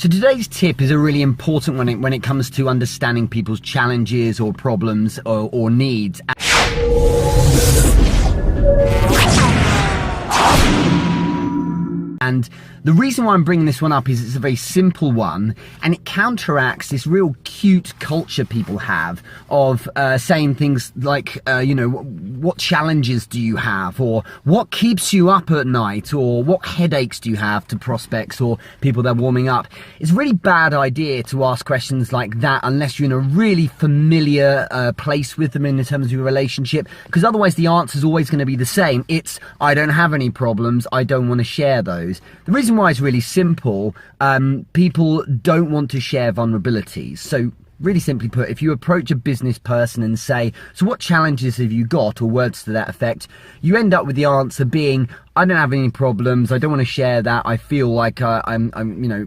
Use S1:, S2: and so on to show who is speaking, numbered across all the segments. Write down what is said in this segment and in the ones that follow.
S1: So today's tip is a really important one when it comes to understanding people's challenges or problems or needs. And the reason why I'm bringing this one up is it's a very simple one, and it counteracts this real cute culture people have of saying things like, what challenges do you have, or what keeps you up at night, or what headaches do you have, to prospects or people that are warming up. It's a really bad idea to ask questions like that unless you're in a really familiar place with them in terms of your relationship, because otherwise the answer is always going to be the same. It's, I don't have any problems, I don't want to share those. The reason why it's really simple, people don't want to share vulnerabilities. So really simply put, if you approach a business person and say, so what challenges have you got, or words to that effect, you end up with the answer being, I don't have any problems, I don't want to share that, I feel like I'm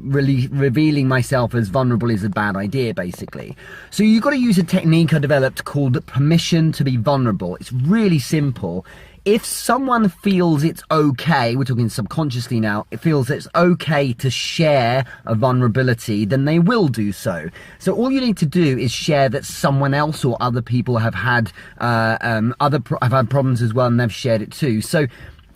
S1: really revealing myself as vulnerable is a bad idea, basically. So you've got to use a technique I developed called permission to be vulnerable. It's really simple. If someone feels it's okay, we're talking subconsciously now, it feels it's okay to share a vulnerability, then they will do so. So all you need to do is share that someone else or other people have had problems as well, and they've shared it too. So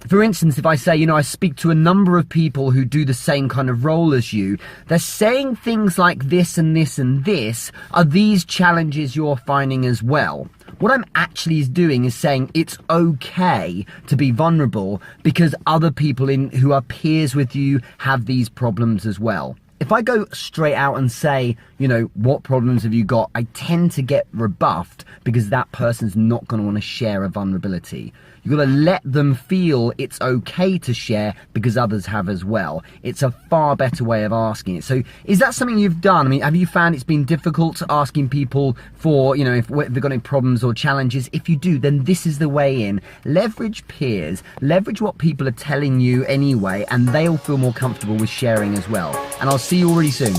S1: for instance, if I say, I speak to a number of people who do the same kind of role as you, they're saying things like this and this and this. Are these challenges you're finding as well? What I'm actually doing is saying it's okay to be vulnerable because other people who are peers with you have these problems as well. If I go straight out and say, what problems have you got, I tend to get rebuffed because that person's not going to want to share a vulnerability. You've got to let them feel it's okay to share because others have as well. It's a far better way of asking it. So is that something you've done? I mean, have you found it's been difficult asking people for, if they've got any problems or challenges? If you do, then this is the way in. Leverage peers, leverage what people are telling you anyway, and they'll feel more comfortable with sharing as well. And I'll see you all really soon.